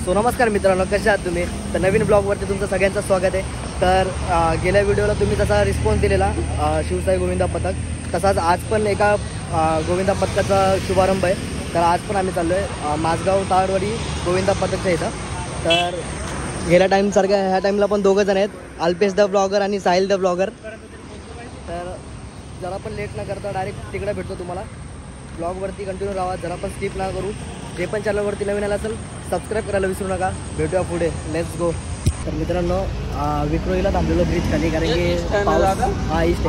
So नमस्कार मित्रांनो, कसे आहात तुम्ही? तर नवीन ब्लॉगवरती तुमचं सगळ्यांचं स्वागत आहे. तर गेल्या व्हिडिओला तुम्ही जसा रिस्पॉन्स दिलेला शिवसाई गोविंदा पथक, तसाच आज पण एका गोविंदा पथकाचा शुभारंभ आहे. तर आज पण आम्ही चाललो आहे माझगाव ताडवाडी गोविंदा पथकच्या इथं. तर गेल्या टाईमसारख्या ह्या टाईमला पण दोघं जण आहेत, अल्पेश द ब्लॉगर आणि साहिल द ब्लॉगर. तर जरा पण लेट न करता डायरेक्ट तिकडे भेटतो तुम्हाला. ब्लॉगवरती कंटिन्यू राहा, जरा पण स्किप ना करू. जे पण चॅनलवरती नवीन आला असेल सबस्क्राईब करायला विसरू नका. भेटूया पुढे, लेट्स गो. तर मित्रांनो विक्रोळीला थांबलेलो ब्रिज खाली, कारण की ईस्ट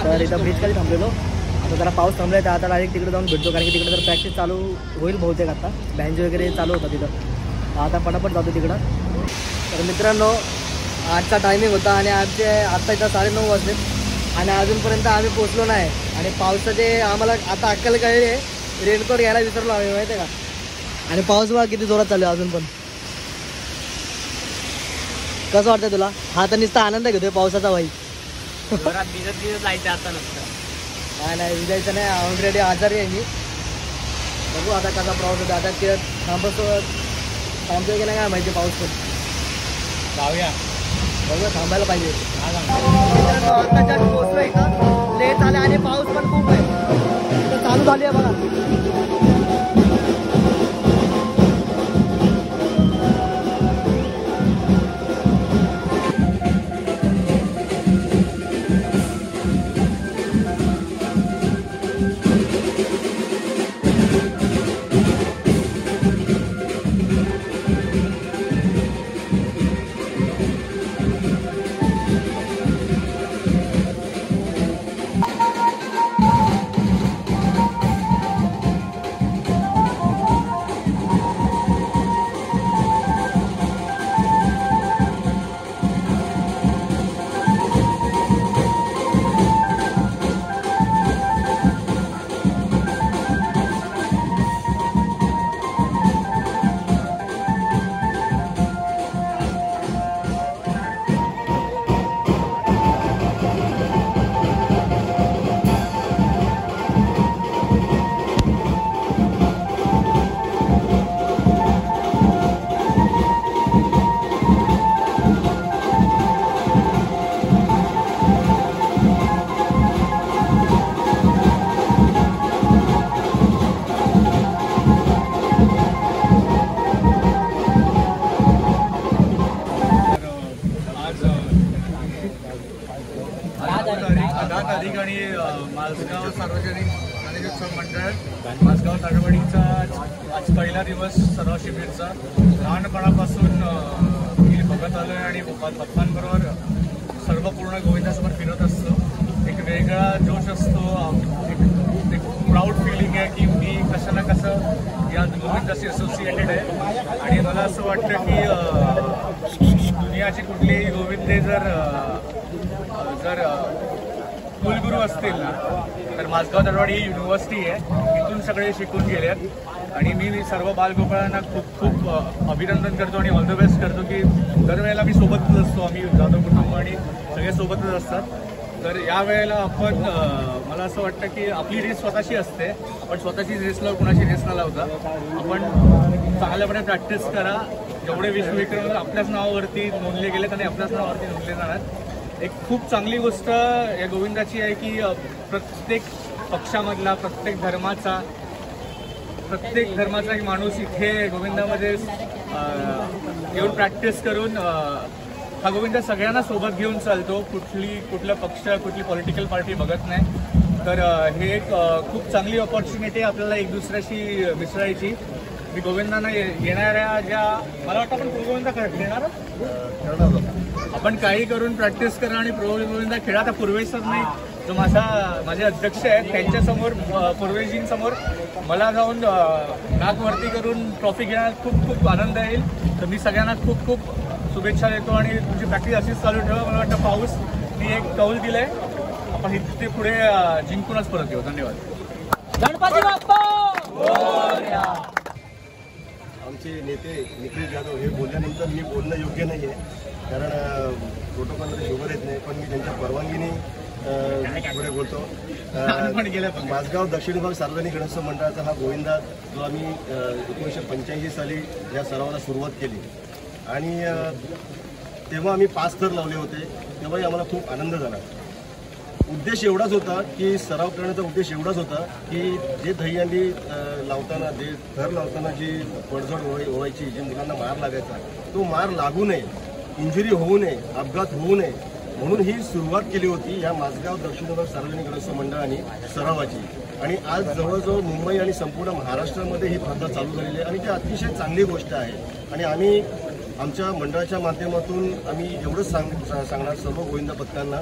तर इथं ब्रिज खाली थांबलेलो. आता जरा पाऊस थांबला आहे, तर आता डायरेक्ट तिकडे जाऊन भेटतो, कारण की तिकडे जर प्रॅक्टिस चालू होईल बहुतेक. आता बँज वगैरे चालू होता तिथं, आता पटापट जातो तिकडं. तर मित्रांनो आजचा टायमिंग होता आणि आत्ता इथं 9:30 वाजले आणि अजूनपर्यंत आम्ही पोचलो नाही. आणि पावसाचे आम्हाला आता अक्कल कळली आहे, रेनकोट घ्यायला विसरलो आम्ही, माहिती आहे का. आणि पाऊस बघा किती जोरात चालू आहे अजून पण. कसं वाटतं तुला? हा तर नुसता आनंद घेतोय पावसाचा भाई. जायचं आता नसतं. नाही विजायचं नाही, ऑलरेडी आजारी आहे मी. बघू आता कसा पाऊस होता. आता ते थांबतोय की नाही काय माहिती पाऊस पण. जाऊया, बघू थांबायला पाहिजे. आता जस्ट पोचलो इथं, लेट झाले आणि पाऊस पण खूप आहे. तर चालू झाली आहे बघा. आणि माझगाव सार्वजनिक गणेशोत्सव मंडळ माझगाव ताडवाडीचा आज पहिला दिवस सराव शिबिरचा. लहानपणापासून मी बघत आलो आहे आणि पप्पांबरोबर सर्व पूर्ण गोविंदासमोर फिरत असतो. एक वेगळा जोश असतो, एक प्राऊड फिलिंग आहे की मी कसं ना कसं या गोविंदाशी असोसिएटेड आहे. आणि मला असं वाटतं की दुनियाची कुठलीही गोविंदे जर कुलगुरू असतील ना, तर माझगाव ताडवाडी ही युनिव्हर्सिटी आहे, इथून सगळे शिकून गेले आहेत. आणि मी सर्व बालगोपाळांना खूप खूप अभिनंदन करतो आणि ऑल द बेस्ट करतो की दरवेळेला मी सोबतच असतो. आम्ही जाधव कुटुंब आणि सगळे सोबतच असतात. तर यावेळेला आपण मला असं वाटतं की आपली रेस स्वतःची असते, आपण स्वतःची रेस लावू, कुणाची रेस न लावता आपण चांगल्यापणे प्रॅक्टिस करा. जेवढे विश्वविक्रम आपल्याच नावावरती नोंदले गेलेत आणि आपल्याच नावावरती नोंदले जाणार. एक खूप चांगली गोष्ट या गोविंदाची आहे की प्रत्येक पक्षामधला, प्रत्येक धर्माचा एक माणूस इथे गोविंदामध्ये येऊन प्रॅक्टिस करून हा गोविंद सगळ्यांना सोबत घेऊन चालतो. कुठला पक्ष, कुठली पॉलिटिकल पार्टी बघत नाही. तर हे एक खूप चांगली ऑपॉर्च्युनिटी आहे आपल्याला एक दुसऱ्याशी मिसळायची. मी गोविंदांना येणाऱ्या ज्या मला वाटतं आपण प्रो गोविंदा खेळणार, आपण काही करून प्रॅक्टिस करा आणि प्रो गोविंदा खेळा. आता पूर्वेश सर नाही, जो माझे अध्यक्ष आहेत, त्यांच्यासमोर पूर्वेशजींसमोर मला जाऊन नाकवरती करून ट्रॉफी घेण्यात खूप खूप आनंद येईल. तर मी सगळ्यांना खूप खूप शुभेच्छा देतो आणि तुमची प्रॅक्टिस अशीच चालू ठेवा. मला वाटतं पाऊस मी एक कौल दिलंय, आपण इथे पुढे जिंकूनच परत येऊ. धन्यवाद. गणपती बाप्पा. आमचे नेते निखिल जाधव हे बोलल्यानंतर मी बोलणं योग्य नाही आहे, कारण प्रोटोकॉलमध्ये शुगर येत नाही. पण मी त्यांच्या परवानगीने पुढे बोलतो. माझगाव दक्षिण विभाग सार्वजनिक गणेशोत्सव मंडळाचा हा गोविंदा जो आम्ही 1985 साली या सरावाला सुरुवात केली आणि तेव्हा आम्ही 5 थर लावले होते. तेव्हाही आम्हाला खूप आनंद झाला. उद्देश एवढाच होता की सराव करण्याचा उद्देश एवढाच होता की जे दहीहंडी लावताना जे थर लावताना जी पडझड व्हायची, जे मुलांना मार लागायचा, तो मार लागू नये, इंजुरी होऊ नये, अपघात होऊ नये म्हणून ही सुरुवात केली होती या माझगाव दक्षिण विभाग सार्वजनिक गणेशोत्सव मंडळाने सरावाची. आणि आज जवळजवळ मुंबई आणि संपूर्ण महाराष्ट्रामध्ये ही प्रथा चालू झालेली आहे आणि ती अतिशय चांगली गोष्ट आहे. आणि आम्ही आमच्या मंडळाच्या माध्यमातून आम्ही एवढंच सांगणार सर्व गोविंदा पथकांना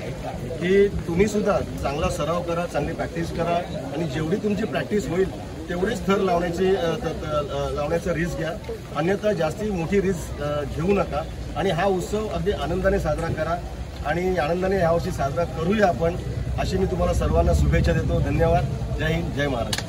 की तुम्ही सुद्धा चांगला सराव करा, चांगली प्रॅक्टिस करा आणि जेवढी तुमची प्रॅक्टिस होईल तेवढेच थर लावण्याचा रिस्क घ्या. अन्यथा जास्ती मोठी रिस्क घेऊ नका आणि हा उत्सव अगदी आनंदाने साजरा करा आणि आनंदाने यावर्षी साजरा करूया आपण, अशी मी तुम्हाला सर्वांना शुभेच्छा देतो. धन्यवाद. जय हिंद, जय महाराष्ट्र.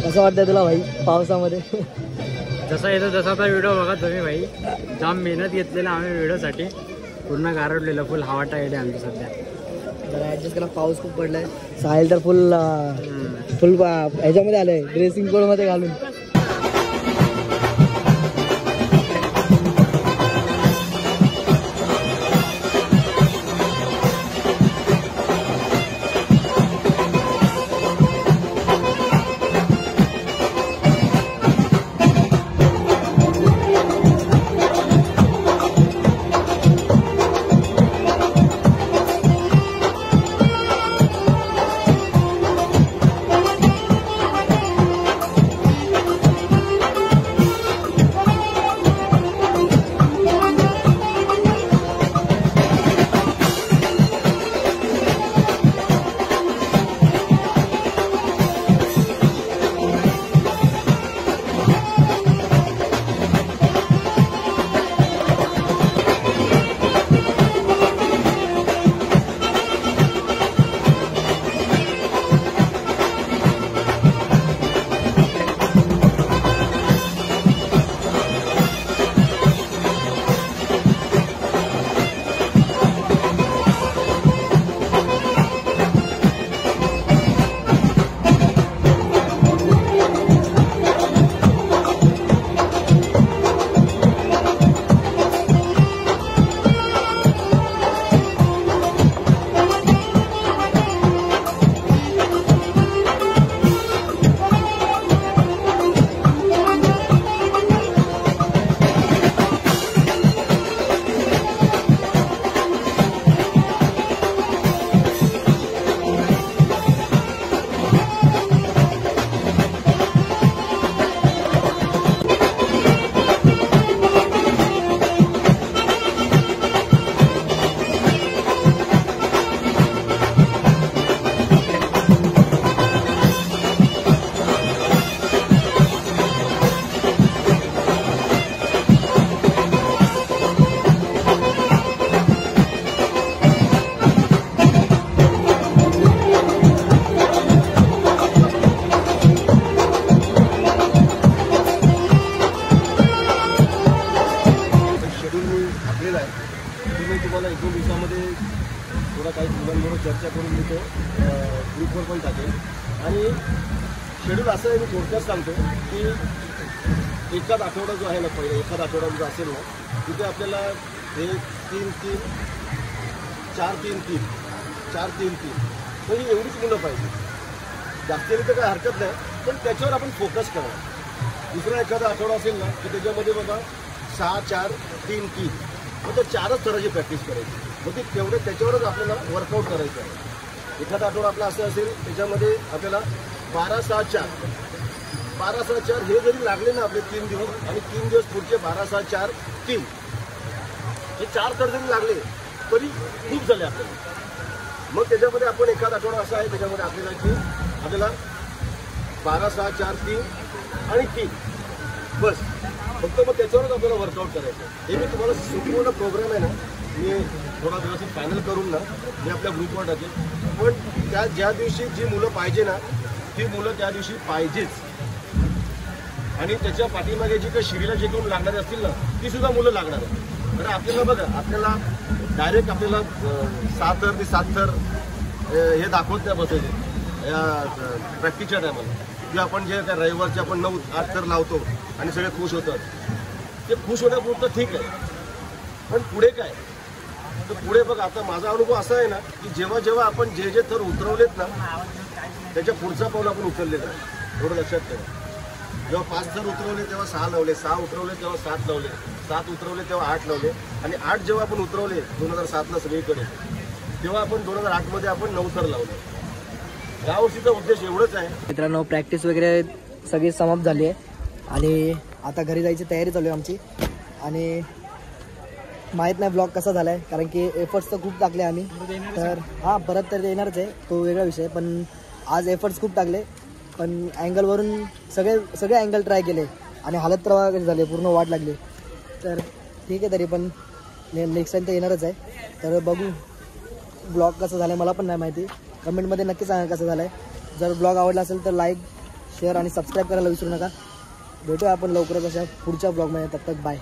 कसं वाटतंय तुला भाई पावसामध्ये? जसा येतो तसा तर व्हिडिओ बघा तुम्ही भाई. जाम मेहनत घेतलेला आम्ही व्हिडिओसाठी, पूर्ण गारडलेलं, फुल हवा टाळली आमची सध्या. जरा ॲडजस्ट केला, पाऊस खूप पडलाय. साहिल तर फुल ह्याच्यामध्ये आलंय, ड्रेसिंग कोडमध्ये घालून. त्याच्याकडून मी तो ग्रुपवर पण टाकेल. आणि शेड्यूल असं आहे, मी थोडक्यात सांगतो की एखाद आठवडा जो आहे ना, पहिला एखाद आठवडा जो असेल ना, तिथे आपल्याला 3-3, 4-3-3, 4-3-3 म्हणजे एवढीच मुलं पाहिजे. जास्तीने तर काही हरकत नाही, पण त्याच्यावर आपण फोकस करावं. दुसरा एखादा आठवडा असेल ना की त्याच्यामध्ये बाबा 6-4-3-3 मग ते 4च थराची प्रॅक्टिस करायची. मग ते तेवढं त्याच्यावरच आपल्याला वर्कआउट करायचं आहे. एखादा आठवडा आपला असं असेल त्याच्यामध्ये आपल्याला 12-6-4 12-6-4 हे जरी लागले ना आपले 3 दिवस आणि 3 दिवस पुढचे 12-6-4-3 हे 4 थर जरी लागले तरी खूप झाले आपल्याला. मग त्याच्यामध्ये आपण एखादा आठवडा असा आहे त्याच्यामध्ये आपल्याला 12-6-4-3 आणि 3 बस, फक्त मग त्याच्यावरच आपल्याला वर्कआउट करायचं. हे मी तुम्हाला संपूर्ण प्रोग्राम आहे ना, मी थोडा व्यवस्थित फायनल करून ना मी आपल्या ग्रुपवर टाकेल. पण त्या ज्या दिवशी जी मुलं पाहिजे ना ती मुलं त्या दिवशी पाहिजेच. आणि त्याच्या पाठीमागे जी काही शिडीला जे कोण लागणारे असतील ना ती सुद्धा मुलं लागणार आहे. कारण आपल्याला बघा, आपल्याला डायरेक्ट आपल्याला 6 थर ते 7 थर हे दाखवत नाही बसायचे या प्रॅक्टिसच्या टायमाला. जे आपण जे त्या रविवारचे आपण 9-8 थर लावतो आणि सगळे खुश होतात, ते खुश होण्यापुरतं ठीक आहे. पण पुढे काय, तर पुढे बघा, आता माझा अनुभव असा आहे ना की जेव्हा जेव्हा आपण जे थर उतरवलेत ना त्याच्या पुढचा पाऊल आपण उचललेला आहे. थोडं लक्षात ठेवा. जेव्हा 5 थर उतरवले तेव्हा 6 लावले, 6 उतरवले तेव्हा 7 लावले, 7 उतरवले तेव्हा 8 लावले, आणि 8 जेव्हा आपण उतरवले 2007ला सगळीकडे, तेव्हा आपण 2008मध्ये आपण 9 थर लावले. यावर्षीचा उद्देश एवढंच आहे. मित्रांनो, प्रॅक्टिस वगैरे सगळी समाप्त झाली आहे आणि आता घरी जायची तयारी चालू आहे आमची. आणि माहीत नाही ब्लॉग कसा झाला आहे, कारण की एफर्ट्स तर खूप टाकले आम्ही. तर हां, परत तर येणारच आहे, तो वेगळा विषय. पण आज एफर्ट्स खूप टाकले, पण अँगलवरून सगळे अँगल ट्राय केले आणि हालत तर झाले, पूर्ण वाट लागली. तर ठीक आहे, तरी पण नेक्स्ट टाईम तर येणारच आहे. तर बघू ब्लॉग कसं झालं आहे, मला पण नाही माहिती. कमेंटमध्ये नक्की सांगा कसं झालं आहे. जर ब्लॉग आवडला असेल तर लाईक, शेअर आणि सबस्क्राईब करायला विसरू नका. भेटूया आपण लवकरच अशा पुढच्या ब्लॉगमध्ये. तब तक बाय.